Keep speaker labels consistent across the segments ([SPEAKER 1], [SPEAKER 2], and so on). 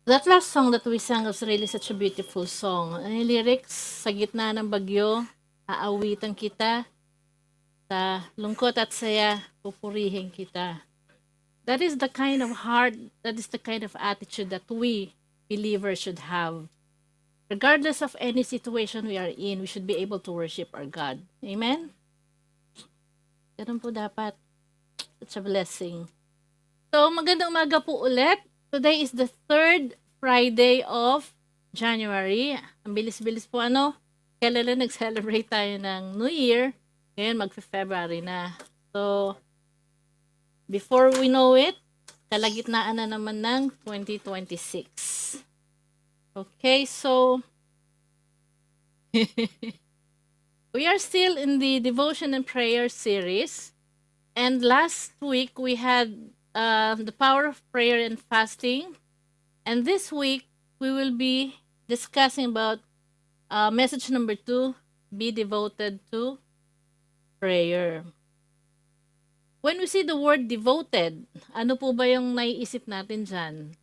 [SPEAKER 1] That last song that we sang was really such a beautiful song. Ang lyrics, sa gitna ng bagyo, aawitan kita, sa lungkot at saya, pupurihin kita. That is the kind of heart, that is the kind of attitude that we believers should have. Regardless of any situation we are in, we should be able to worship our God. Amen? Ganun po dapat. Such a blessing. So, magandang umaga po ulit. Today is the third Friday of January. Ang bilis-bilis po ano. Kailan na nag-celebrate tayo ng New Year. Ngayon, mag-February na. So, before we know it, kalagitnaan na naman ng 2026. Okay, so we are still in the devotion and prayer series. And last week, we had the power of prayer and fasting. And this week, we will be discussing about message number 2, be devoted to prayer. When we see the word devoted, ano po ba yung naiisip natin dyan?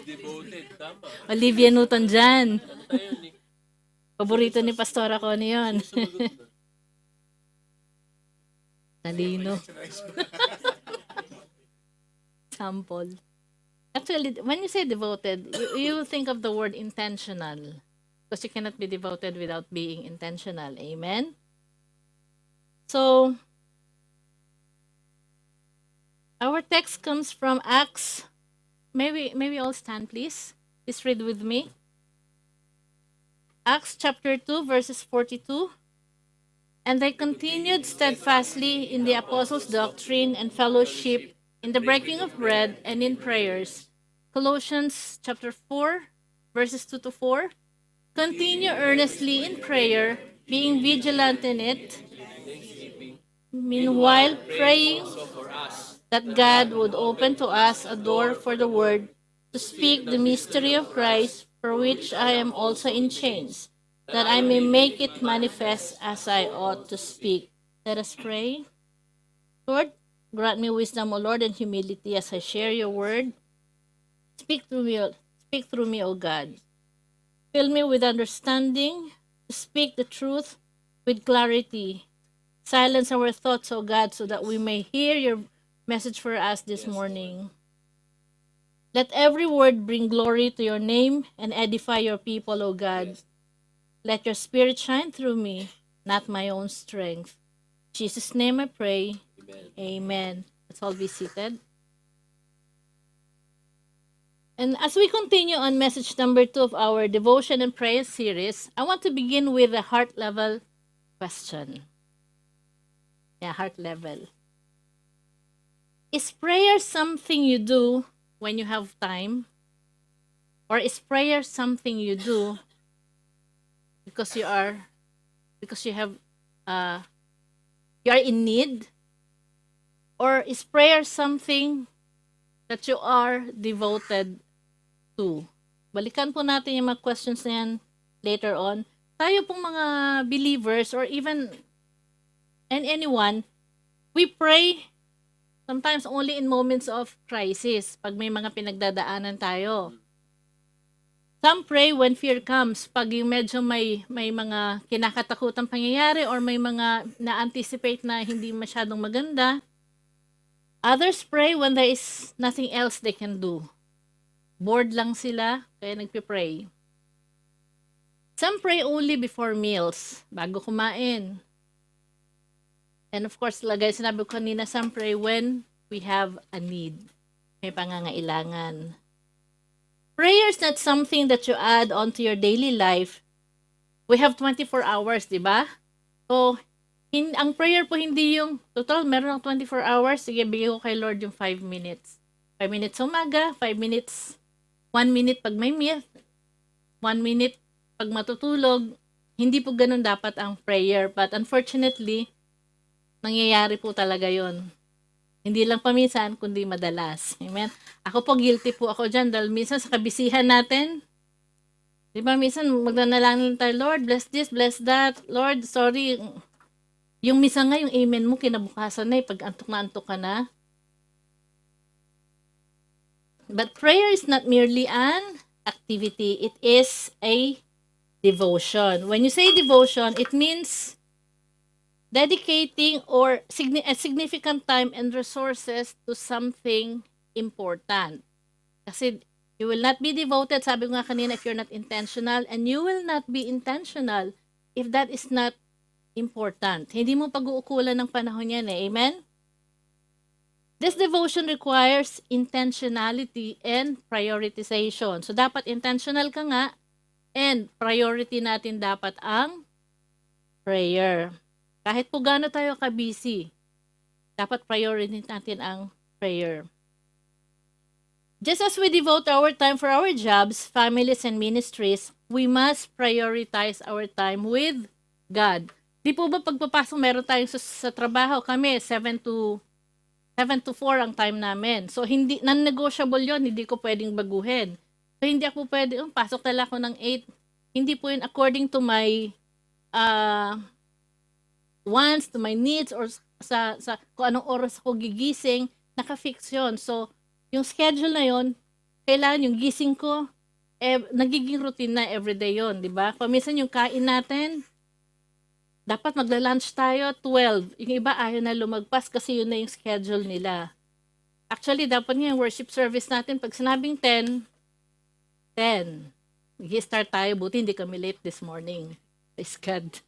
[SPEAKER 2] Devoted, tama.
[SPEAKER 1] Olivia Newton dyan.
[SPEAKER 2] Ano tayo ni?
[SPEAKER 1] Paborito ni Pastora ko yun. Talino. Sample. Actually, when you say devoted, you think of the word intentional. Because you cannot be devoted without being intentional. Amen? So, our text comes from Acts. Maybe all stand, please. Please read with me. Acts chapter 2, verses 42. And they continued steadfastly in the apostles' doctrine and fellowship, in the breaking of bread and in prayers. Colossians chapter 4, verses 2 to 4. Continue earnestly in prayer, being vigilant in it. Meanwhile, praying that God would open to us a door for the word to speak the mystery of Christ, for which I am also in chains, that I may make it manifest as I ought to speak. Let us pray. Lord, grant me wisdom, O Lord, and humility as I share your word. Speak through me, O God. Fill me with understanding to speak the truth with clarity. Silence our thoughts, O God, so that we may hear your message for us this morning. Let every word bring glory to your name and edify your people, O God. Let your spirit shine through me, not my own strength. In Jesus' name I pray. Amen. Let's all be seated. And as we continue on message number 2 of our devotion and prayer series, I want to begin with a heart level question. Yeah, heart level. Is prayer something you do when you have time? Or is prayer something you do because you are in need? Or is prayer something that you are devoted to? Balikan po natin yung mga questions na yan later on. Tayo pong mga believers or even anyone, we pray sometimes only in moments of crisis, pag may mga pinagdadaanan tayo. Some pray when fear comes, pag yung medyo may mga kinakatakutang pangyayari or may mga na-anticipate na hindi masyadong maganda. Others pray when there is nothing else they can do. Bored lang sila, kaya nagpipray. Some pray only before meals, bago kumain. And of course, sinabi ko kanina, some pray when we have a need. May pangangailangan. Prayer is not something that you add onto your daily life. We have 24 hours, di ba? So, ang prayer po hindi yung, total, meron ng 24 hours, sige, bigay ko kay Lord yung 5 minutes. 5 minutes umaga, 5 minutes, 1 minute pag may meal, 1 minute pag matutulog. Hindi po ganun dapat ang prayer. But unfortunately, nangyayari po talaga yon. Hindi lang paminsan, kundi madalas. Amen? Ako po, guilty po ako dyan dahil minsan sa kabisihan natin, di ba, minsan magnanalangin tayo, Lord, bless this, bless that. Lord, sorry. Yung minsan nga, yung amen mo, kinabukasan na pag antok ka na. But prayer is not merely an activity, it is a devotion. When you say devotion, it means dedicating or a significant time and resources to something important. Kasi you will not be devoted, sabi ko nga kanina, if you're not intentional, and you will not be intentional if that is not important. Hindi mo pag-uukulan ng panahon yan eh. Amen? This devotion requires intentionality and prioritization. So, dapat intentional ka nga and priority natin dapat ang prayer. Kahit po gaano tayo ka-busy, dapat priority natin ang prayer. Just as we devote our time for our jobs, families, and ministries, we must prioritize our time with God. Di po ba pagpapasok meron tayong sa trabaho kami, 7 to 4 ang time namin. So, hindi, non-negotiable yon, hindi ko pwedeng baguhin. So, hindi ako pwede, pasok tala ako ng 8. Hindi po yun according to my wants, to my needs, or sa kung anong oras ako gigising, naka-fix yun. So, yung schedule na yon, kailangan yung gising ko, nagiging routine na everyday yon, di ba? Paminsan yung kain natin, dapat magla-lunch tayo 12. Yung iba ayaw na lumagpas kasi yun na yung schedule nila. Actually, dapat nga yung worship service natin, pag sinabing 10, mag-start tayo, buti hindi kami late this morning. Praise God.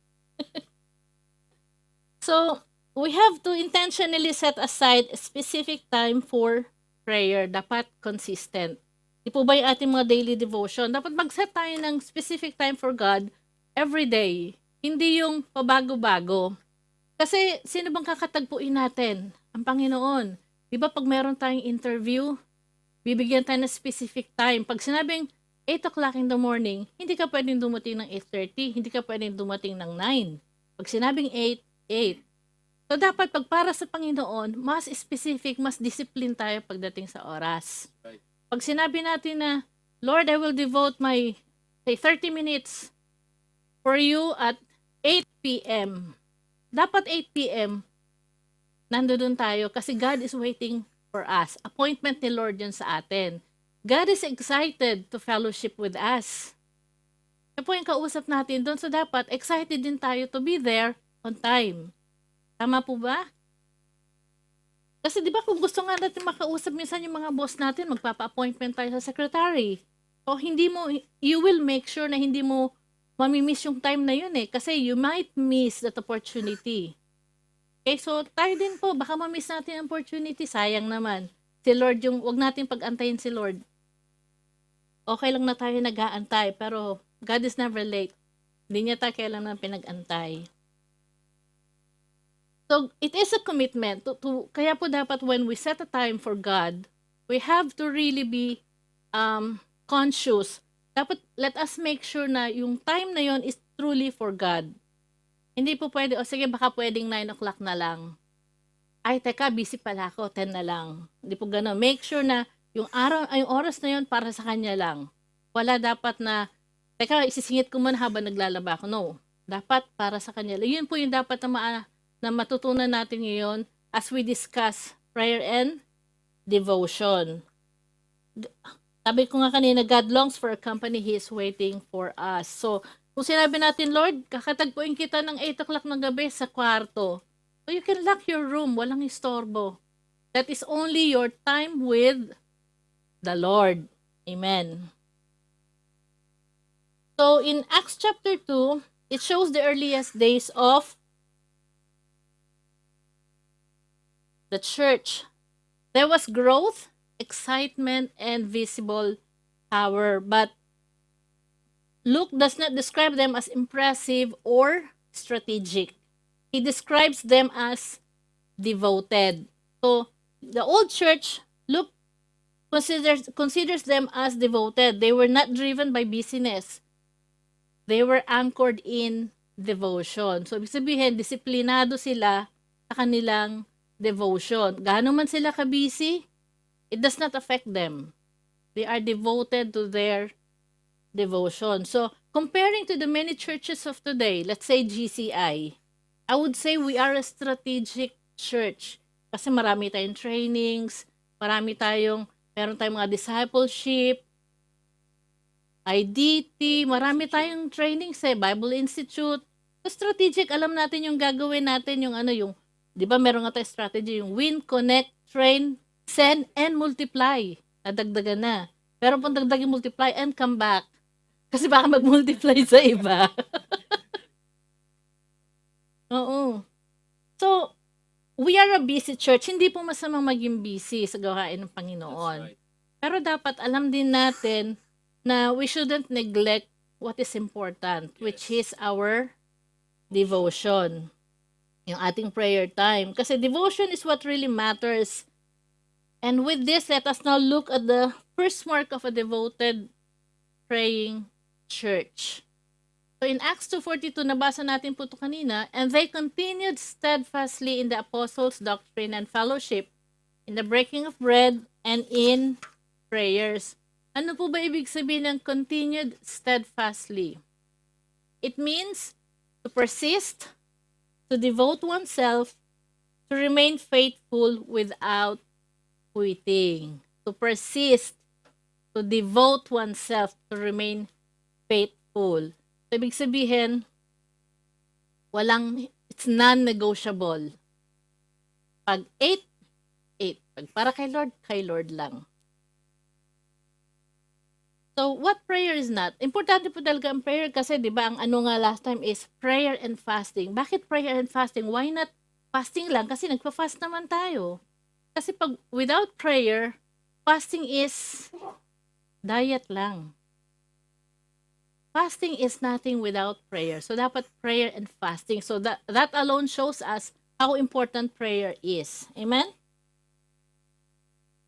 [SPEAKER 1] So, we have to intentionally set aside a specific time for prayer. Dapat consistent. Di po ba yung ating mga daily devotion? Dapat mag-set tayo ng specific time for God every day. Hindi yung pabago-bago. Kasi sino bang kakatagpuin natin? Ang Panginoon. Di ba pag meron tayong interview, bibigyan tayo ng specific time. Pag sinabing 8 o'clock in the morning, hindi ka pwedeng dumating ng 8:30, hindi ka pwedeng dumating ng 9. Pag sinabing 8. So, dapat pag para sa Panginoon, mas specific, mas discipline tayo pagdating sa oras.
[SPEAKER 2] Right.
[SPEAKER 1] Pag sinabi natin na, Lord, I will devote my, say, 30 minutes for you at 8 p.m. Dapat 8 p.m. nandoon tayo kasi God is waiting for us. Appointment ni Lord yun sa atin. God is excited to fellowship with us. Kaya po yung kausap natin doon. So, dapat excited din tayo to be there on time. Tama po ba? Kasi di ba kung gusto nga natin makausap minsan yung mga boss natin, magpapa-appointment tayo sa secretary. O hindi mo, you will make sure na hindi mo mamimiss yung time na yun eh. Kasi you might miss that opportunity. Okay, so tayo din po, baka mamiss natin ang opportunity, sayang naman. Si Lord yung, wag natin pag-antayin si Lord. Okay lang na tayo nag-aantay, pero God is never late. Hindi niya tayo kailangan pinag-antay. So, it is a commitment. Kaya po dapat when we set a time for God, we have to really be conscious. Dapat let us make sure na yung time na yon is truly for God. Hindi po pwede, sige baka pwedeng 9 o'clock na lang. Ay, teka, busy pala ako, 10 na lang. Hindi po gano'n. Make sure na yung oras na yon para sa Kanya lang. Wala dapat na, teka, isisingit ko muna habang naglalaba ako. No. Dapat para sa Kanya lang. Yun po yung dapat na matutunan natin ngayon as we discuss prayer and devotion. Sabi ko nga kanina, God longs for a company He is waiting for us. So, kung sinabi natin, Lord, kakatagpuin kita ng 8 o'clock ng gabi sa kwarto. So, you can lock your room. Walang istorbo. That is only your time with the Lord. Amen. So, in Acts chapter 2, it shows the earliest days of the church. There was growth, excitement, and visible power. But Luke does not describe them as impressive or strategic. He describes them as devoted. So, the old church, Luke considers them as devoted. They were not driven by busyness. They were anchored in devotion. So, ibig sabihin, disiplinado sila sa kanilang devotion. Gaano man sila ka-busy, it does not affect them. They are devoted to their devotion. So, comparing to the many churches of today, let's say GCI, I would say we are a strategic church. Kasi marami tayong trainings, marami tayong Meron tayong mga discipleship, IDT, marami tayong trainings Bible Institute. So, strategic, alam natin yung gagawin natin, yung 'di ba meron nga tayong strategy, yung win, connect, train, send, and multiply. Nadagdagan na. Pero kung dagdagin multiply and come back. Kasi baka mag-multiply sa iba. Oo. So, we are a busy church. Hindi po masamang maging busy sa gawain ng
[SPEAKER 2] That's
[SPEAKER 1] Panginoon.
[SPEAKER 2] right.
[SPEAKER 1] Pero dapat alam din natin na we shouldn't neglect what is important, which is our devotion. Yung ating prayer time. Kasi devotion is what really matters. And with this, let us now look at the first mark of a devoted praying church. So in Acts 2:42, nabasa natin po ito kanina, and they continued steadfastly in the apostles' doctrine and fellowship, in the breaking of bread, and in prayers. Ano po ba ibig sabihin ng continued steadfastly? It means to persist, to devote oneself, to remain faithful without quitting. To persist, to devote oneself, to remain faithful. So, ibig sabihin, it's non-negotiable. Pag 8, 8. Pag para kay Lord lang. So, what prayer is not? Importante po talaga ang prayer kasi, di ba, ang ano nga last time is prayer and fasting. Bakit prayer and fasting? Why not fasting lang? Kasi nagpa-fast naman tayo. Kasi pag without prayer, fasting is diet lang. Fasting is nothing without prayer. So, dapat prayer and fasting. So, that alone shows us how important prayer is. Amen?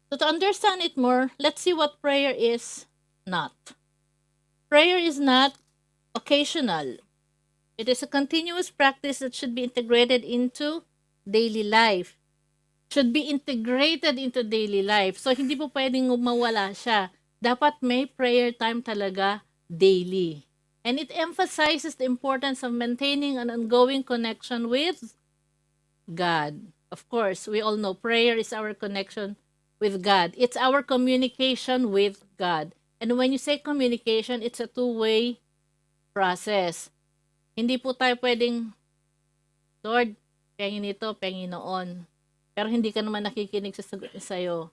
[SPEAKER 1] So, to understand it more, let's see what prayer is not. Prayer is not occasional. It is a continuous practice that should be integrated into daily life. Should be integrated into daily life. So, hindi po pwedeng mawala siya. Dapat may prayer time talaga daily. And it emphasizes the importance of maintaining an ongoing connection with God. Of course, we all know prayer is our connection with God. It's our communication with God. And when you say communication, it's a two-way process. Hindi po tayo pwedeng, Lord, pengin ito, pengin noon. Pero hindi ka naman nakikinig sa'yo.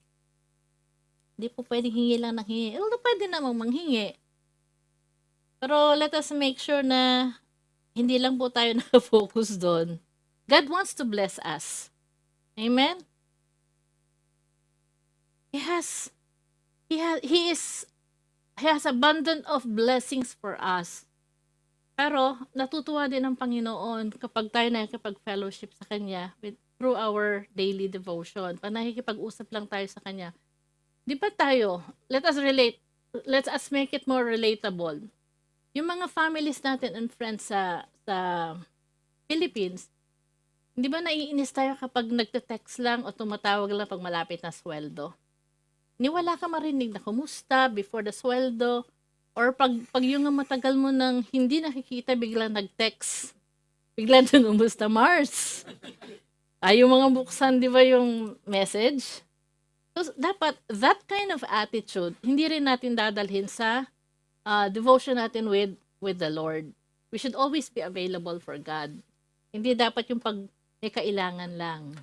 [SPEAKER 1] Hindi po pwedeng hingi lang ng hingi. Although pwede namang manghingi. Pero let us make sure na hindi lang po tayo nakafocus doon. God wants to bless us. Amen? He has abundant of blessings for us. Pero natutuwa din ang Panginoon kapag tayo nakikipag-fellowship sa Kanya through our daily devotion. Pag nakikipag-usap lang tayo sa Kanya. Di ba tayo, let us make it more relatable. Yung mga families natin and friends sa Philippines, di ba naiinis tayo kapag nagte-text lang o tumatawag lang pag malapit na sweldo? Wala ka marinig na kumusta before the sweldo, or pag yung matagal mo nang hindi nakikita, biglang nag-text. Biglang kumusta Mars? Yung mga buksan, di ba yung message? So, dapat, that kind of attitude, hindi rin natin dadalhin sa devotion natin with the Lord. We should always be available for God. Hindi dapat yung pag may kailangan lang.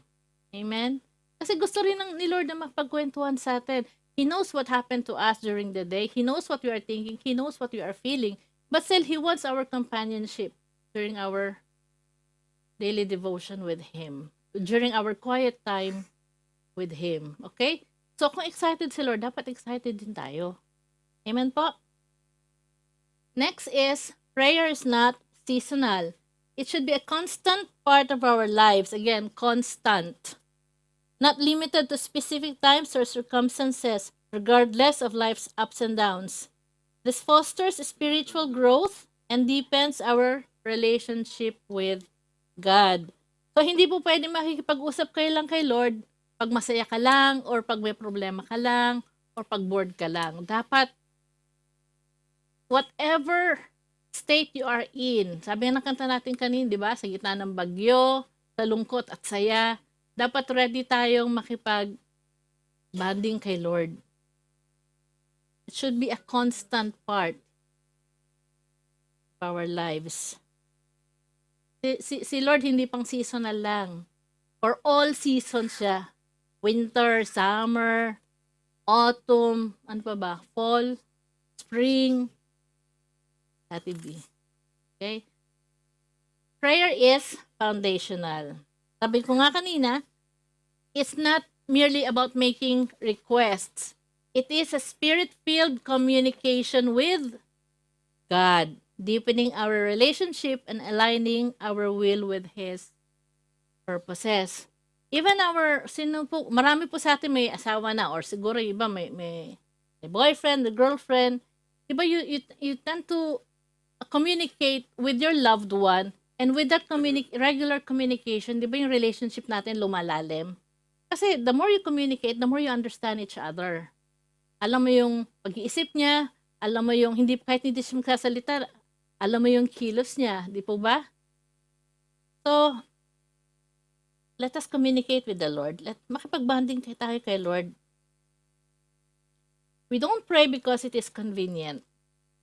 [SPEAKER 1] Amen? Kasi gusto rin ni Lord na mapagkwentuhan sa atin. He knows what happened to us during the day. He knows what we are thinking. He knows what we are feeling. But still, He wants our companionship during our daily devotion with Him. During our quiet time with Him. Okay? So, kung excited si Lord, dapat excited din tayo. Amen po? Next is, prayer is not seasonal. It should be a constant part of our lives. Again, constant. Not limited to specific times or circumstances, regardless of life's ups and downs. This fosters spiritual growth and deepens our relationship with God. So, hindi po pwede makikipag-usap kayo lang kay Lord pag masaya ka lang, or pag may problema ka lang, or pag bored ka lang. Dapat, whatever state you are in, sabi ng kanta natin kanina, di ba? Sa gitna ng bagyo, sa lungkot at saya, dapat ready tayong makipag-bonding kay Lord. It should be a constant part of our lives. Si Lord hindi pang seasonal lang. For all seasons siya. Winter, summer, autumn, ano pa ba? Fall, spring. Let it be. Okay? Prayer is foundational. Sabi ko nga kanina, it's not merely about making requests. It is a spirit-filled communication with God, deepening our relationship and aligning our will with His purposes. Even marami po sa atin may asawa na or siguro iba may boyfriend, the girlfriend. Diba you tend to communicate with your loved one, and with that regular communication, di ba yung relationship natin lumalalim? Kasi the more you communicate, the more you understand each other. Alam mo yung pag-iisip niya, alam mo yung kahit hindi siya magsasalita, alam mo yung kilos niya, di po ba? So, let us communicate with the Lord. Makipag-bonding tayo kay Lord. We don't pray because it is convenient.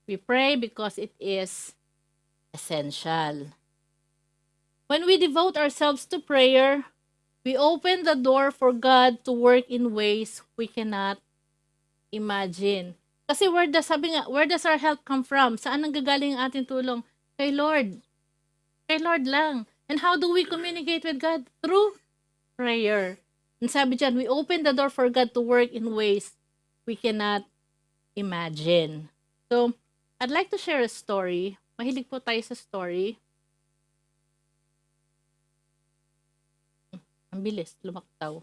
[SPEAKER 1] We pray because it is essential. When we devote ourselves to prayer, we open the door for God to work in ways we cannot imagine. Kasi sabi nga, where does our help come from? Saan nanggagaling ang ating tulong? Kay Lord. Kay Lord lang. And how do we communicate with God? Through prayer. And sabi dyan, we open the door for God to work in ways we cannot imagine. So, I'd like to share a story. Mahilig po tayo sa story. Ang bilis, lumaktaw.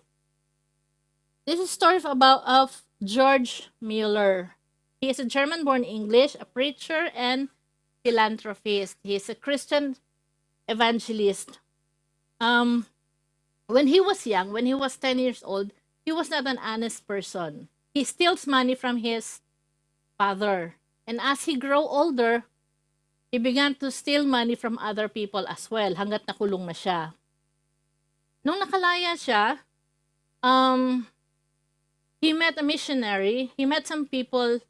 [SPEAKER 1] This is a story of George Mueller. He is a German-born English, a preacher, and philanthropist. He is a Christian evangelist. When he was young, when he was 10 years old, he was not an honest person. He steals money from his father. And as he grew older, he began to steal money from other people as well, hanggat nakulong na siya. Nung nakalaya siya, he met a missionary. He met some people,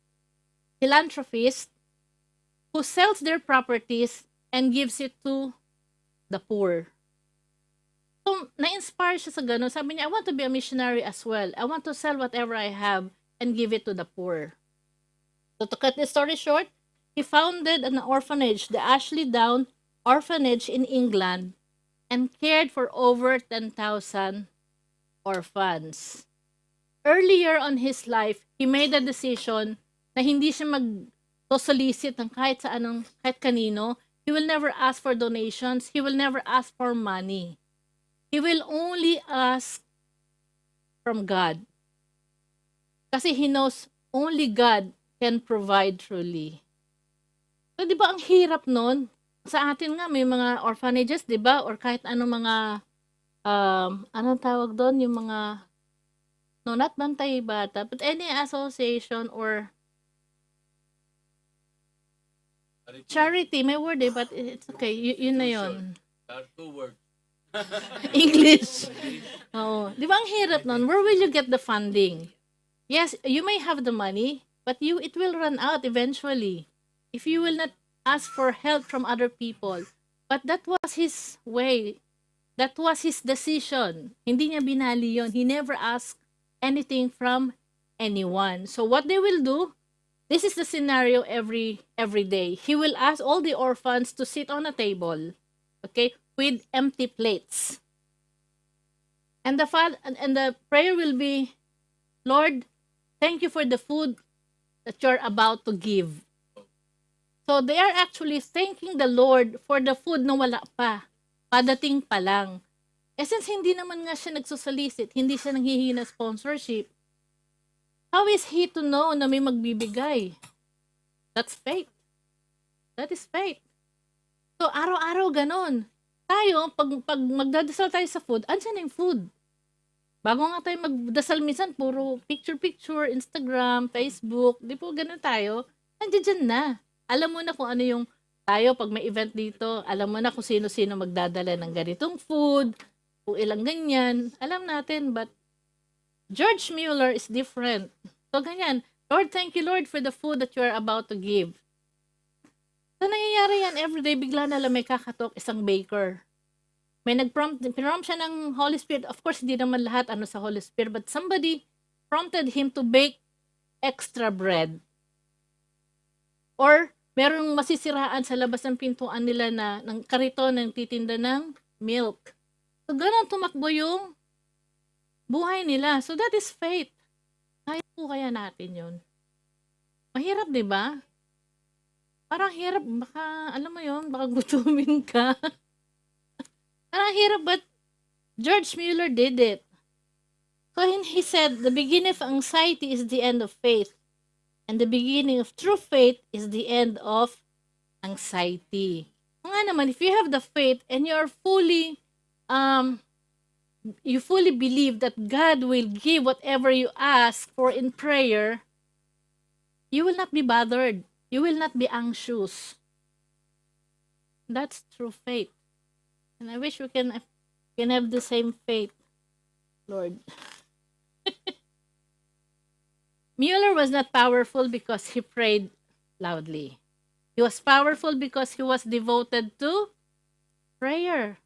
[SPEAKER 1] philanthropists, who sells their properties and gives it to the poor. So, na-inspire siya sa ganun. Sabi niya, I want to be a missionary as well. I want to sell whatever I have and give it to the poor. So, to cut the story short, he founded an orphanage, the Ashley Down Orphanage in England, and cared for over 10,000 orphans. Earlier on his life, he made a decision na hindi siya mag-solicit ng kahit kanino. He will never ask for donations. He will never ask for money. He will only ask from God. Kasi he knows only God can provide truly. So, di ba ang hirap nun? Sa atin nga, may mga orphanages, di ba? Or kahit anong mga, anong tawag doon? Yung mga, no, not Bantay Bata, but any association or charity, may word but it's okay. Yun na yun.
[SPEAKER 2] Two words.
[SPEAKER 1] English. Oo. Di ba ang hirap nun? Where will you get the funding? Yes, you may have the money, but it will run out eventually if you will not ask for help from other people. But that was his way. That was his decision. Hindi niya binali yun. He never asked anything from anyone. So what they will do, this is the scenario every day. He will ask all the orphans to sit on a table, okay, with empty plates. And the prayer will be, Lord, thank you for the food that you're about to give. So they are actually thanking the Lord for the food na wala pa. Padating pa lang. Eh since hindi naman nga siya nagsusolicit, hindi siya nanghihingi ng sponsorship, how is he to know na may magbibigay? That's faith. That is faith. So araw-araw ganon. Tayo, pag magdadasal tayo sa food, andyan na yung food. Bago nga tayo magdasal minsan, puro picture, Instagram, Facebook, di po ganun tayo, andyan na. Alam mo na kung ano yung tayo, pag may event dito, alam mo na kung sino-sino magdadala ng ganitong food, kung ilang ganyan, alam natin, but George Mueller is different. So ganyan, Lord, thank you, Lord, for the food that you are about to give. So, nangyayari yan everyday, bigla na lang may kakatok isang baker. May pinrompt siya ng Holy Spirit. Of course, hindi naman lahat sa Holy Spirit, but somebody prompted him to bake extra bread. Or, merong masisiraan sa labas ng pintuan nila ng kariton ng titinda ng milk. So, ganun tumakbo yung buhay nila. So, that is faith. Kaya po kaya natin yun. Mahirap, di ba? Parang hirap. Baka, alam mo yun, baka gutumin ka. Parang hirap, but George Mueller did it. So, he said, the beginning of anxiety is the end of faith. And the beginning of true faith is the end of anxiety. Nga naman, if you have the faith and you fully believe that God will give whatever you ask for in prayer, you will not be bothered. You will not be anxious. That's true faith. And I wish we can have the same faith, Lord. Mueller was not powerful because he prayed loudly. He was powerful because he was devoted to prayer.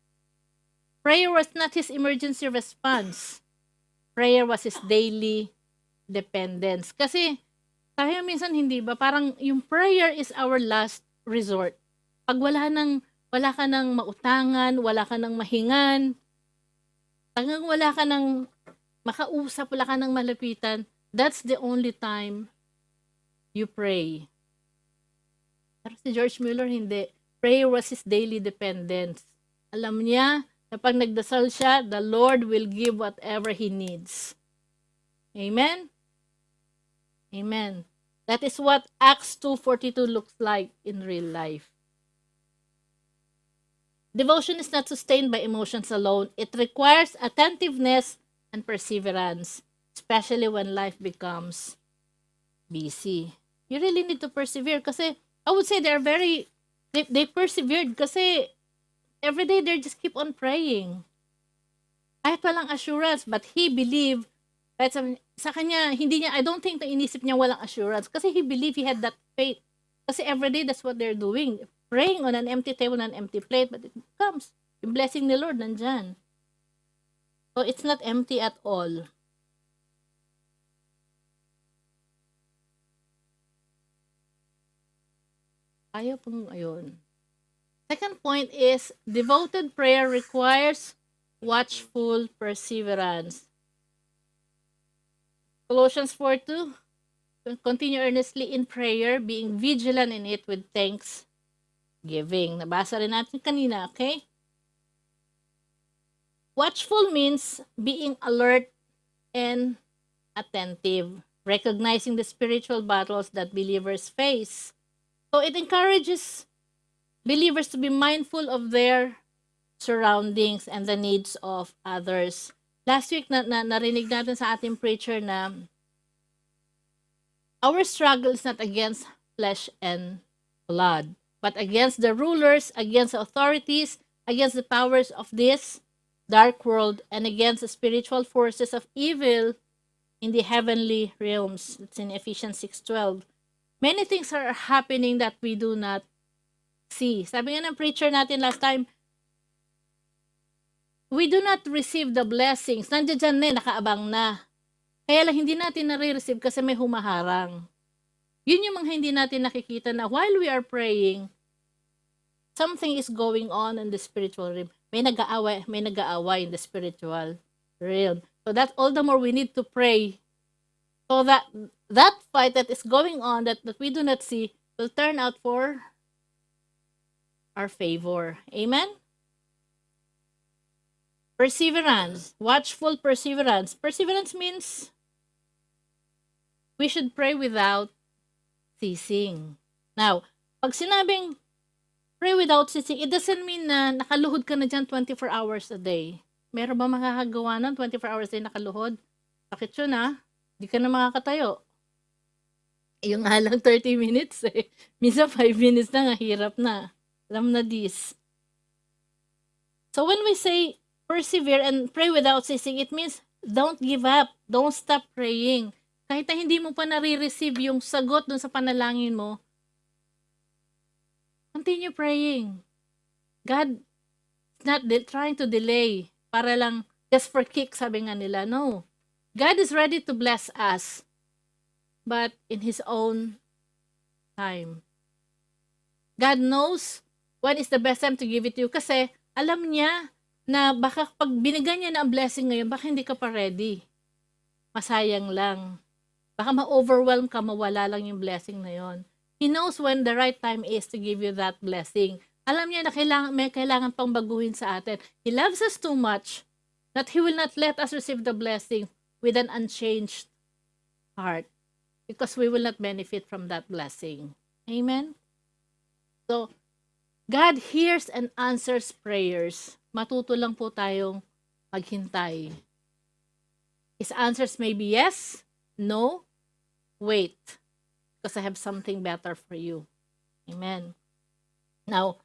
[SPEAKER 1] Prayer was not his emergency response. Prayer was his daily dependence. Kasi tayo minsan hindi ba, parang yung prayer is our last resort. Pag wala ka ng mautangan, wala ka ng mahingan, hanggang wala ka ng makausap, wala ka ng malapitan, that's the only time you pray. Pero si George Mueller, hindi. Prayer was his daily dependence. Alam niya na pag nagdasal siya, the Lord will give whatever he needs. Amen? Amen. That is what Acts 2:42 looks like in real life. Devotion is not sustained by emotions alone. It requires attentiveness and perseverance, especially when life becomes busy. You really need to persevere kasi I would say they persevered kasi every day they just keep on praying. Kahit walang assurance, but he believed. Kahit sa kanya, I don't think na inisip niya walang assurance kasi he believed he had that faith. Kasi every day, that's what they're doing. Praying on an empty table, on an empty plate, but it comes. Yung blessing ni Lord nandyan. So, it's not empty at all. Ayaw pong ayun. Second point is, devoted prayer requires watchful perseverance. Colossians 4:2, continue earnestly in prayer, being vigilant in it with thanksgiving. Nabasa rin natin kanina, okay? Watchful means being alert and attentive, recognizing the spiritual battles that believers face. So it encourages believers to be mindful of their surroundings and the needs of others. Last week, narinig natin sa ating preacher na our struggle is not against flesh and blood, but against the rulers, against the authorities, against the powers of this dark world, and against the spiritual forces of evil in the heavenly realms. It's in Ephesians 6:12. Many things are happening that we do not see. Sabi nga ng preacher natin last time, we do not receive the blessings. Nandiyan dyan na, nakaabang na. Kaya lang hindi natin nare-receive kasi may humaharang. Yun yung mga hindi natin nakikita na while we are praying, something is going on in the spiritual realm. May nag-aaway in the spiritual realm. So that all the more we need to pray so that that fight that is going on that we do not see will turn out for our favor. Amen? Perseverance. Watchful perseverance. Perseverance means we should pray without ceasing. Now, pag sinabing pray without ceasing, it doesn't mean na nakaluhod ka na dyan 24 hours a day. Meron ba makakagawa ng 24 hours a day nakaluhod? Bakit yun Hindi ka na makakatayo. Yung nga lang 30 minutes eh. Minsan 5 minutes na, hirap na. Alam na this. So when we say persevere and pray without ceasing, it means don't give up. Don't stop praying. kahit na hindi mo pa nare-receive yung sagot dun sa panalangin mo, continue praying. God is not trying to delay para lang just for kick, sabi nga nila. No. God is ready to bless us, but in His own time. God knows when is the best time to give it to you kasi alam niya na baka pag binigyan niya na ang blessing ngayon, baka hindi ka pa ready. Masayang lang. Baka ma-overwhelm ka, mawala lang yung blessing na yon. He knows when the right time is to give you that blessing. Alam niya na may kailangan pang baguhin sa atin. He loves us too much that He will not let us receive the blessing with an unchanged heart because we will not benefit from that blessing. Amen? So, God hears and answers prayers. Matuto lang po tayong maghintay. His answers may be yes, no, wait, because I have something better for you. Amen. Now,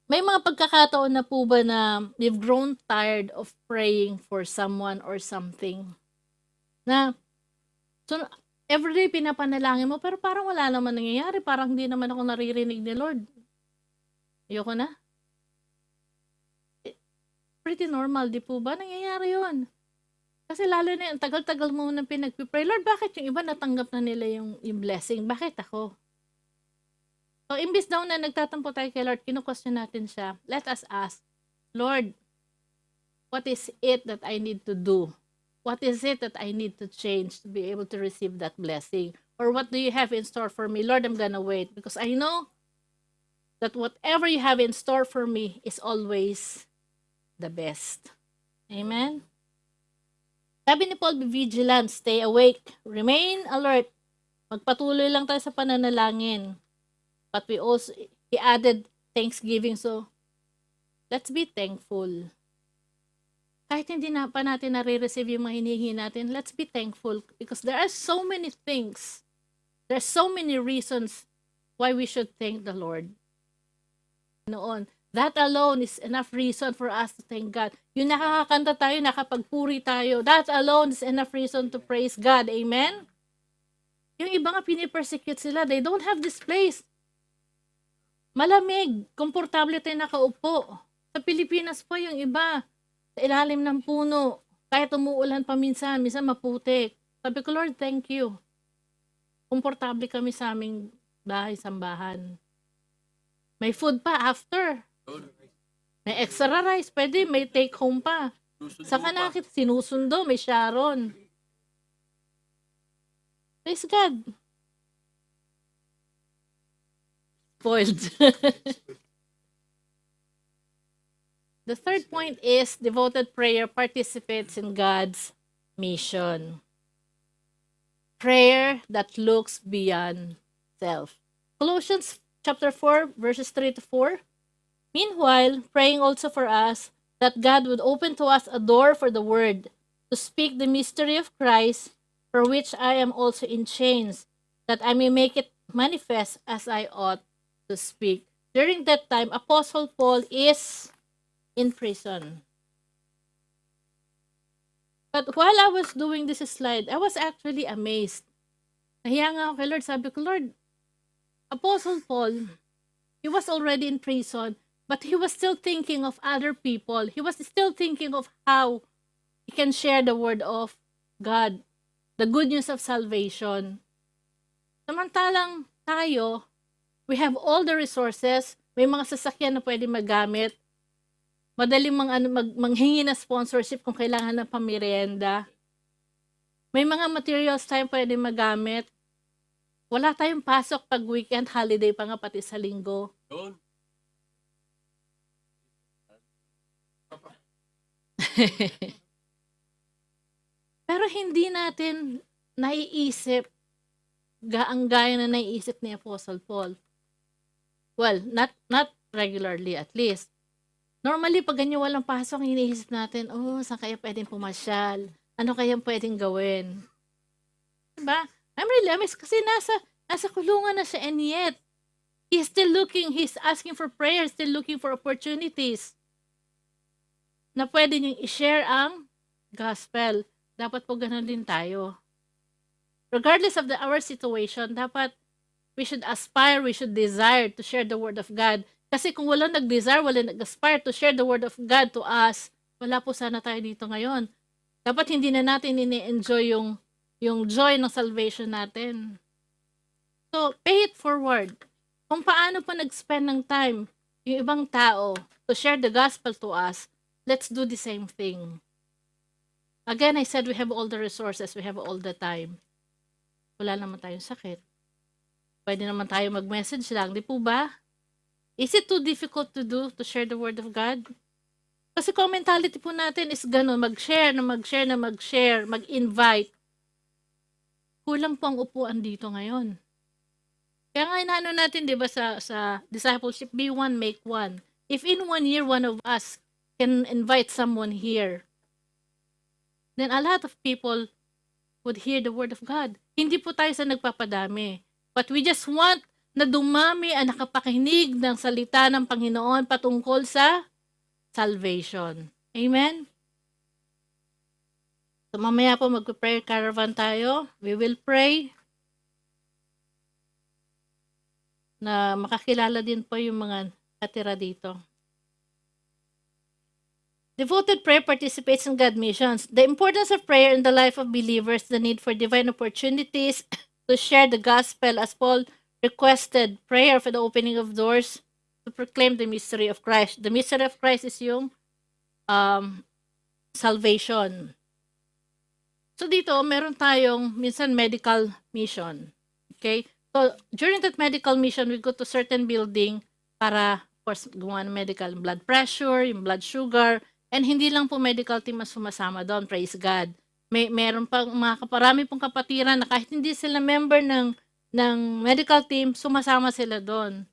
[SPEAKER 1] may mga pagkakataon na po ba na you've grown tired of praying for someone or something? Na, so, everyday pinapanalangin mo, pero parang wala naman nangyayari. Parang hindi naman ako naririnig ni Lord. Ayoko na. Pretty normal, di po ba? Nangyayari yun. Kasi lalo na yung tagal-tagal mo nang pinagpipray, Lord, bakit yung iba natanggap na nila yung blessing? Bakit ako? So, imbis daw na nagtatampo tayo kay Lord, kinu-question natin siya. Let us ask, Lord, what is it that I need to do? What is it that I need to change to be able to receive that blessing? Or what do you have in store for me? Lord, I'm gonna wait because I know that whatever you have in store for me is always the best. Amen? Sabi ni Paul, be vigilant, stay awake, remain alert. Magpatuloy lang tayo sa pananalangin. But he added thanksgiving. So, let's be thankful. Kahit hindi na pa natin nare-receive yung mga hinihingi natin, let's be thankful because there are so many things. There are so many reasons why we should thank the Lord. Noon, that alone is enough reason for us to thank God. Yung nakakakanta tayo, nakapagpuri tayo, that alone is enough reason to praise God. Amen? Yung iba nga pinipersecute sila, they don't have this place. Malamig, komportable tayo nakaupo. Sa Pilipinas po yung iba, sa ilalim ng puno, kahit umuulan pa minsan maputik. Sabi ko, Lord, thank you. Komportable kami sa aming bahay, sambahan. May food pa after. May extra rice, pwede, may take home pa. Saka nakit, sinusundo, may Sharon. Praise God. Spoiled. The third point is devoted prayer participates in God's mission. Prayer that looks beyond self. Colossians chapter 4, verses 3 to 4. Meanwhile, praying also for us that God would open to us a door for the word to speak the mystery of Christ, for which I am also in chains, that I may make it manifest as I ought to speak. During that time, Apostle Paul is in prison. But while I was doing this slide, I was actually amazed. Nahiya nga ako kay Lord. Sabi ko, Lord, Apostle Paul, he was already in prison, but he was still thinking of other people. He was still thinking of how he can share the word of God, the good news of salvation. Samantalang tayo, we have all the resources, may mga sasakyan na pwede magamit, madaling manghingi na sponsorship kung kailangan ng pamirienda. May mga materials tayong pwede magamit. Wala tayong pasok pag weekend, holiday pa nga pati sa linggo.
[SPEAKER 2] Yun.
[SPEAKER 1] Pero hindi natin naiisip ang gaya na naiisip ni Apostle Paul. Well, not regularly at least. Normally, pag ganyan walang pasok, iniisip natin, saan kaya pwedeng pumasyal? Ano kaya pwedeng gawin? Diba? I'm really amazed kasi nasa kulungan na siya and yet, he's still looking, he's asking for prayer, still looking for opportunities na pwede niyong i-share ang gospel. dapat po ganun din tayo. Regardless of our situation, dapat we should aspire, we should desire to share the Word of God. Kasi kung walang nag-desire, walang nag-aspire to share the Word of God to us, wala po sana tayo dito ngayon. Dapat hindi na natin ini-enjoy yung joy ng salvation natin. So, pay it forward. Kung paano pa nag-spend ng time yung ibang tao to share the gospel to us, let's do the same thing. Again, I said we have all the resources, we have all the time. Wala naman tayong sakit. Pwede naman tayo mag-message lang, di po ba? Is it too difficult to do, to share the Word of God? Kasi kung mentality po natin is gano'n, mag-share, mag-invite. Kulang po ang upuan dito ngayon. Kaya nga inaano natin, di ba, sa discipleship, be one, make one. If in 1 year, one of us can invite someone here, then a lot of people would hear the Word of God. Hindi po tayo sa nagpapadami. But we just want na dumami ang nakapakinig ng salita ng Panginoon patungkol sa salvation. Amen? So mamaya po mag-prayer caravan tayo. We will pray na makakilala din po yung mga katira dito. Devoted prayer participates in God missions. The importance of prayer in the life of believers, the need for divine opportunities to share the gospel as Paul requested prayer for the opening of doors to proclaim the mystery of Christ. The mystery of Christ is yung salvation. So dito, meron tayong minsan medical mission. Okay? So during that medical mission, we go to certain building para, of course, gumawa ng medical, yung blood pressure, yung blood sugar, and hindi lang po medical team ang sumasama doon, praise God. Meron pang marami pong kapatiran na kahit hindi sila member ng medical team, sumasama sila doon.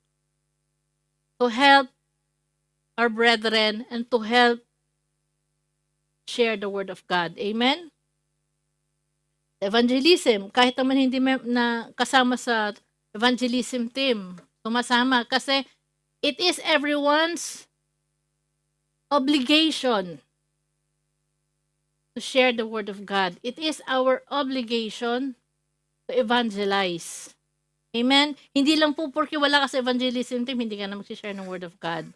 [SPEAKER 1] To help our brethren and to help share the Word of God. Amen? Evangelism, kahit naman hindi na kasama sa evangelism team, sumasama kasi it is everyone's obligation to share the Word of God. It is our obligation to evangelize. Amen? Hindi lang po porque wala ka sa evangelism team, hindi ka na mag-share ng Word of God.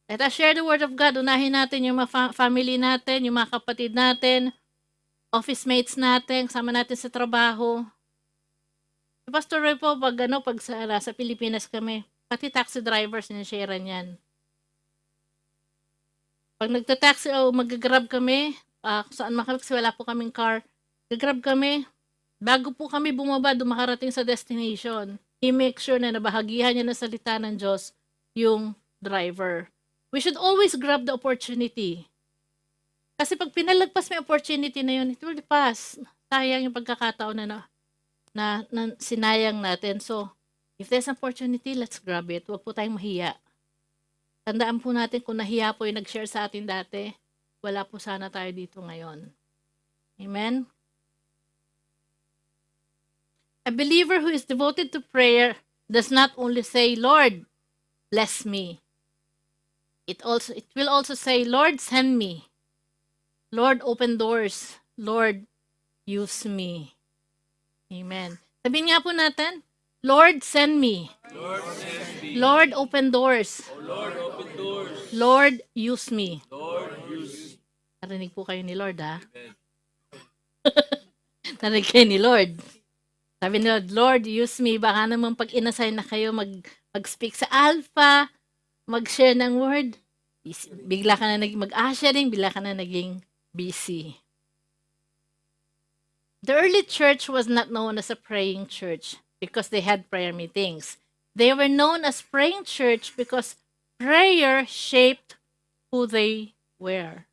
[SPEAKER 1] Let us share the Word of God. Unahin natin yung mga family natin, yung mga kapatid natin, office mates natin, kasama natin sa trabaho. Si Pastor Roy po, pag sa Pilipinas kami, pati taxi drivers, sinishare yan. Pag nagta-taxi o mag-grab kami, kung saan man kami, kasi wala po kaming car, nag-grab kami, bago po kami bumaba, dumakarating sa destination, he makes sure na nabahagihan niya ng salita ng Diyos yung driver. We should always grab the opportunity. Kasi pag pinalagpas may opportunity na yun, it will pass. Sayang yung pagkakataon na sinayang natin. So, if there's an opportunity, let's grab it. Huwag po tayong mahiya. Tandaan po natin kung nahiya po yung nag-share sa atin dati, wala po sana tayo dito ngayon. Amen? A believer who is devoted to prayer does not only say, Lord, bless me. It will also say, Lord, send me. Lord, open doors. Lord, use me. Amen. Sabihin nga po natin, Lord, send me.
[SPEAKER 2] Lord, send me.
[SPEAKER 1] Lord, open doors.
[SPEAKER 2] O Lord, open doors.
[SPEAKER 1] Lord, use me.
[SPEAKER 2] Lord, use me.
[SPEAKER 1] Narinig po kayo ni Lord, ha?
[SPEAKER 2] Amen.
[SPEAKER 1] Narinig kayo ni Lord. Sabi ni Lord, Lord, use me. Baka naman pag inassign na kayo mag-speak sa Alpha, mag-share ng word, bigla ka na naging mag-ushering, bigla ka na naging busy. The early church was not known as a praying church because they had prayer meetings. They were known as praying church because prayer shaped who they were.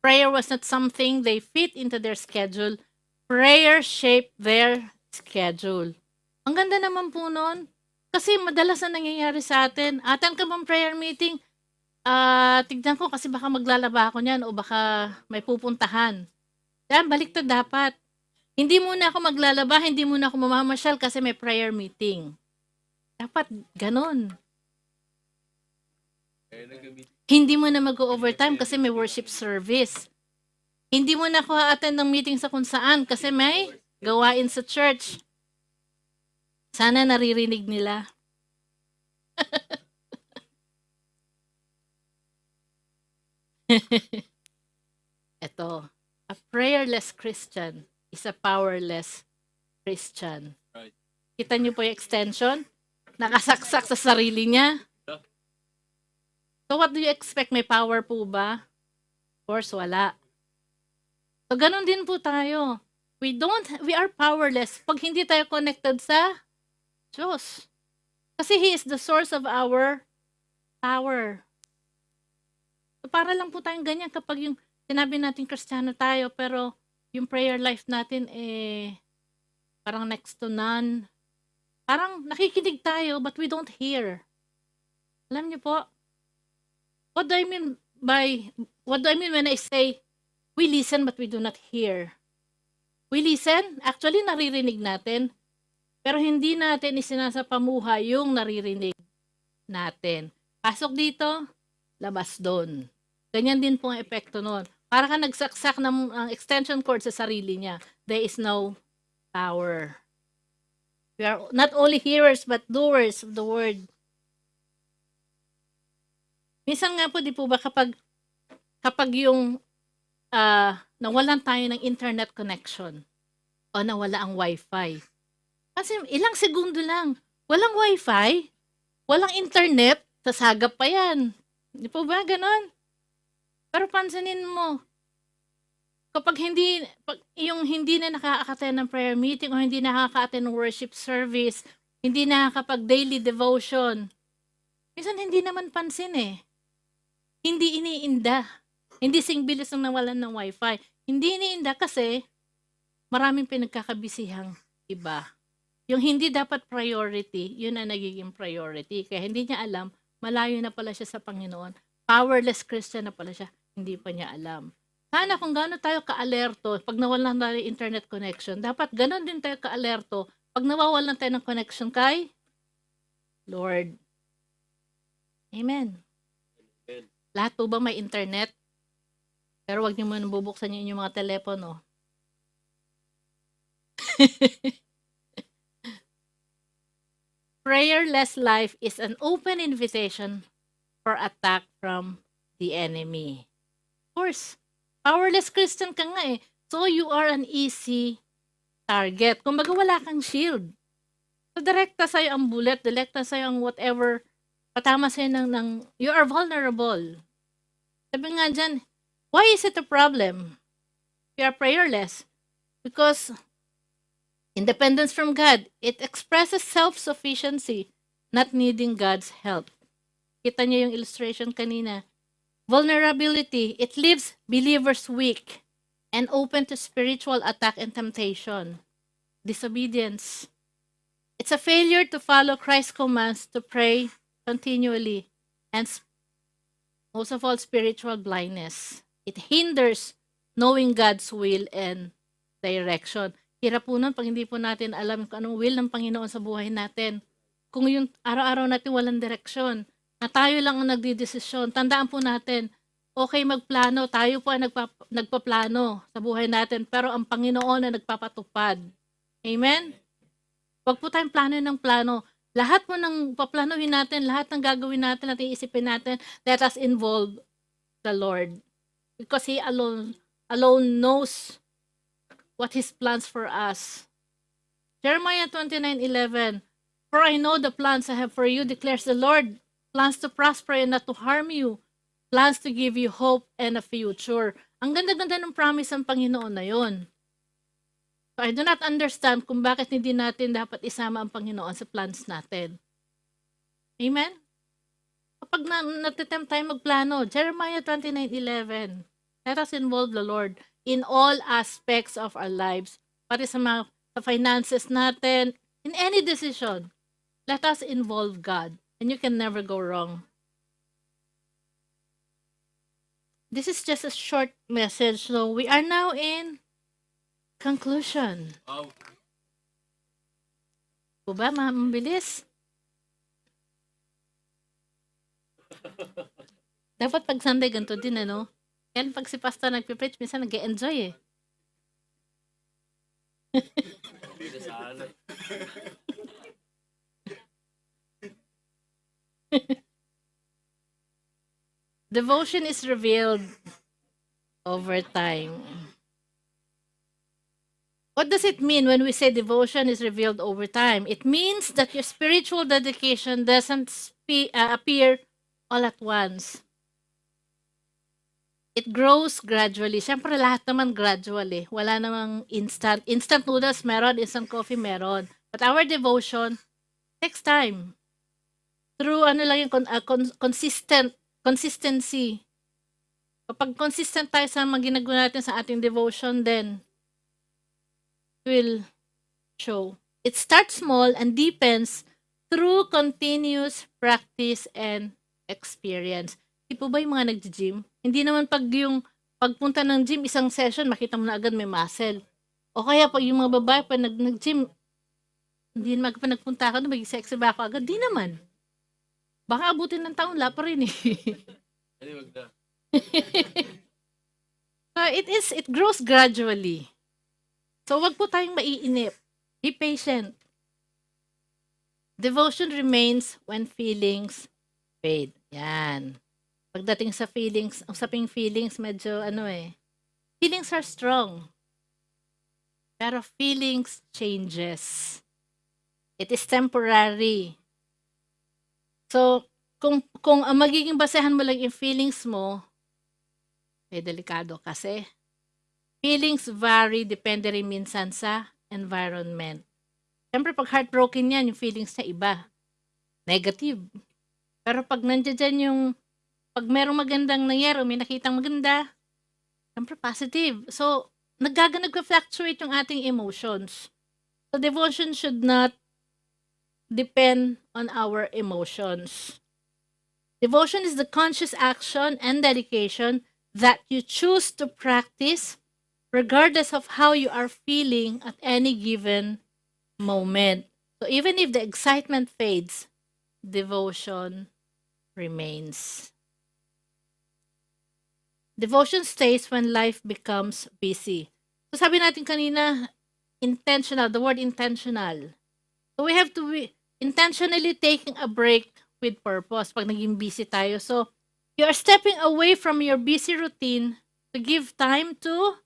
[SPEAKER 1] Prayer was not something they fit into their schedule. Prayer shaped their schedule. Ang ganda naman po nun. Kasi madalas na nangyayari sa atin. Atan ka bang prayer meeting? Tignan ko kasi baka maglalaba ako niyan o baka may pupuntahan. Yan, baliktad dapat. Hindi muna ako maglalaba, hindi muna ako mamamasyal kasi may prayer meeting. Dapat ganun.
[SPEAKER 2] Kaya nag-meet.
[SPEAKER 1] Hindi mo na mag-overtime kasi may worship service. Hindi mo na ako attend ng meeting sa kung saan kasi may gawain sa church. Sana naririnig nila. Ito, a prayerless Christian is a powerless Christian.
[SPEAKER 2] Right.
[SPEAKER 1] Kita niyo po yung extension? Nakasaksak sa sarili niya.
[SPEAKER 2] Yeah.
[SPEAKER 1] So what do you expect? May power po ba? Of course, wala. So ganun din po tayo. We are powerless pag hindi tayo connected sa Diyos. Kasi He is the source of our power. So para lang po tayong ganyan kapag yung sinabi natin Kristiyano tayo, pero yung prayer life natin parang next to none. Parang nakikinig tayo but we don't hear. Alam niyo po, what do I mean when I say we listen but we do not hear? We listen, actually naririnig natin, pero hindi natin isinasapamuha yung naririnig natin. Pasok dito, labas doon. Ganyan din po ang epekto nun. Para ka nagsaksak ng extension cord sa sarili niya. There is no power. We are not only hearers but doers of the word. Minsan nga po, di po ba, kapag yung nawalan tayo ng internet connection o nawala ang wifi. Kasi ilang segundo lang. Walang wifi, walang internet, sasagap pa yan. Di po ba ganon? Pero pansinin mo, kapag yung hindi na nakaka-attend ng prayer meeting o hindi nakaka-attend ng worship service, hindi nakakapag daily devotion, minsan hindi naman pansin eh. Hindi iniinda. Hindi singbilis ng nawalan ng wifi. Hindi iniinda kasi maraming pinagkakabisihang iba. Yung hindi dapat priority, yun ang nagiging priority. Kaya hindi niya alam, malayo na pala siya sa Panginoon. Powerless Christian na pala siya, hindi pa niya alam. Sana kung gaano tayo ka-alerto, pag nawalan tayo ng internet connection, dapat ganon din tayo ka-alerto pag nawawalan tayo ng connection kay Lord. Amen.
[SPEAKER 2] Amen.
[SPEAKER 1] Lahat po ba may internet? Pero wag niyo muna bubuksan yung inyong mga telepono. Prayerless life is an open invitation for attack from the enemy. Of course, powerless Christian ka nga eh. So you are an easy target. Kumbaga wala kang shield. So direkta sa'yo ang bullet, direkta sa'yo ang whatever, patama sa'yo ng you are vulnerable. Sabi nga dyan, why is it a problem? You are prayerless. Because independence from God, it expresses self-sufficiency, not needing God's help. Kita niyo yung illustration kanina. Vulnerability, it leaves believers weak and open to spiritual attack and temptation. Disobedience. It's a failure to follow Christ's commands to pray continually. And most of all, spiritual blindness. It hinders knowing God's will and direction. Hirap po nun pag hindi po natin alam kung anong will ng Panginoon sa buhay natin. Kung yung araw-araw natin walang direksyon, na tayo lang ang nagdidesisyon, tandaan po natin, okay magplano, tayo po ang nagpaplano sa buhay natin, pero ang Panginoon ang nagpapatupad. Amen? Huwag po tayong plano ng plano. Lahat po ng paplanuhin natin, lahat ng gagawin natin at iisipin natin, let us involve the Lord. Because He alone knows what His plans for us. Jeremiah 29:11, for I know the plans I have for you, declares the Lord, plans to prosper and not to harm you, plans to give you hope and a future. Ang ganda-ganda ng promise ng Panginoon na yon. So I do not understand kung bakit hindi natin dapat isama ang Panginoon sa plans natin. Amen? Kapag natitempt tayo magplano, Jeremiah 29:11, let us involve the Lord in all aspects of our lives. Pati sa finances natin, in any decision, let us involve God. And you can never go wrong. This is just a short message. So we are now in conclusion.
[SPEAKER 2] Wow.
[SPEAKER 1] O ba, mabilis? Dapat pag Sunday ganito din, ano? Yan, pag si pastor nagpipreach, minsan nag-enjoy eh.
[SPEAKER 2] Dito sa ano.
[SPEAKER 1] Devotion is revealed over time. What does it mean when we say devotion is revealed over time? It means that your spiritual dedication doesn't appear all at once. It grows gradually. Siyempre, lahat naman gradual eh. Wala namang instant. Instant noodles meron, instant coffee meron. But our devotion takes time. Through ano lang yung consistency. Kapag consistent tayo sa mga ginagawa natin sa ating devotion, then will show. It starts small and deepens through continuous practice and experience. Di po ba yung mga nag-gym? Hindi naman pag yung pagpunta ng gym, isang session, makita mo na agad may muscle. O kaya pag yung mga babae pa nag-gym, hindi naman pa nagpunta ako, maging sexy ba ako agad? Di naman. Baka abutin ng taon, la pa rin eh.
[SPEAKER 2] Ano wag na.
[SPEAKER 1] So it grows gradually. So wag po tayong maiinip. Be patient. Devotion remains when feelings fade. Yan. Pagdating sa feelings, usaping feelings, medyo ano eh. Feelings are strong. Pero feelings changes. It is temporary. So, kung ang magiging basehan mo lang yung feelings mo, delikado kasi. Feelings vary, depende rin minsan sa environment. Siyempre, pag heartbroken yan, yung feelings niya iba. Negative. Pero pag nandiyan yung, pag merong magandang nangyari, may nakitang maganda, siyempre positive. So, nag-fluctuate yung ating emotions. So, devotion should not depend on our emotions. Devotion is the conscious action and dedication that you choose to practice regardless of how you are feeling at any given moment. So even if the excitement fades, devotion remains. Devotion stays when life becomes busy. So sabi natin kanina, intentional, the word intentional. So we have to be intentionally taking a break with purpose pag naging busy tayo. So you are stepping away from your busy routine to give time to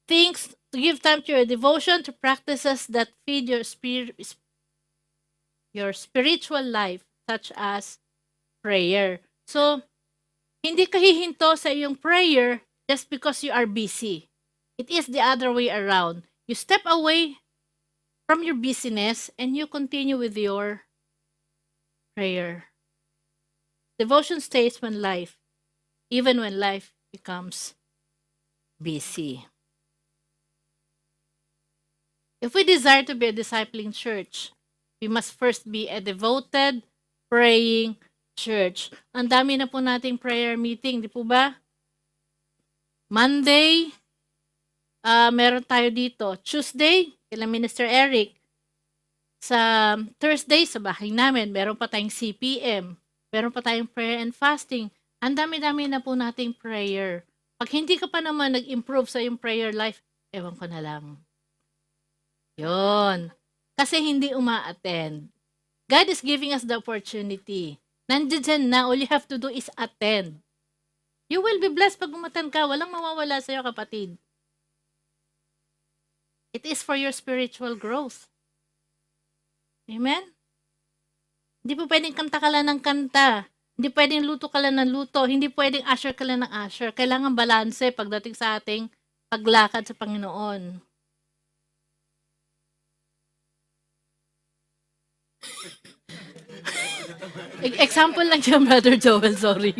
[SPEAKER 1] things, to give time to your devotion, to practices that feed your spiritual life, such as prayer. So, hindi ka hihinto sa iyong prayer just because you are busy. It is the other way around. You step away from your busyness and you continue with your prayer. Devotion stays when life, even when life becomes busy. If we desire to be a discipling church, we must first be a devoted, praying church. Ang dami na po nating prayer meeting, di po ba? Monday, meron tayo dito. Tuesday, kila Minister Eric. Sa Thursday, sa bahay namin, meron pa tayong CPM. Meron pa tayong prayer and fasting. Ang dami-dami na po nating prayer. Pag hindi ka pa naman nag-improve sa iyong prayer life, ewan ko na lang. Yon. Kasi hindi uma-attend. God is giving us the opportunity. Nandiyan na, all you have to do is attend. You will be blessed pag umattend ka. Walang mawawala sa'yo, kapatid. It is for your spiritual growth. Amen? Hindi po pwedeng kanta ka lang ng kanta. Hindi pwedeng luto ka lang ng luto. Hindi pwedeng usher ka lang ng usher. Kailangan balanse pagdating sa ating paglakad sa Panginoon. Example lang siya, Brother Joel, sorry.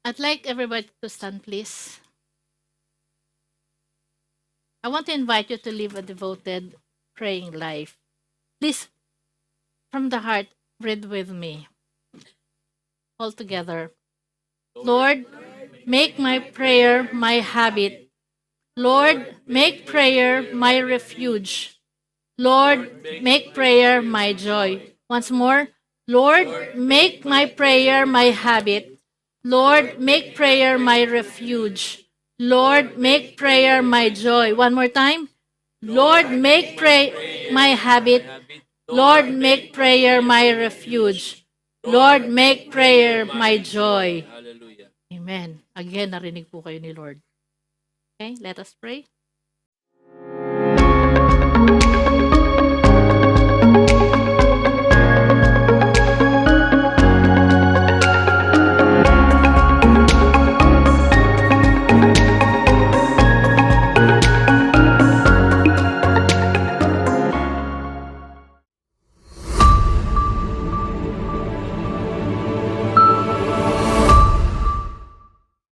[SPEAKER 1] I'd like everybody to stand, please. I want to invite you to live a devoted, praying life. Please, from the heart, read with me. All together. Lord, make my prayer my habit. Lord, make prayer my refuge. Lord, make prayer my joy. Once more, Lord, make my prayer my habit. Lord, make prayer my refuge. Lord, make prayer my joy. One more time. Lord, make prayer my habit. Lord, make prayer my refuge. Lord, make prayer my joy.
[SPEAKER 2] Hallelujah.
[SPEAKER 1] Amen. Again, narinig po kayo ni Lord. Okay, let us pray.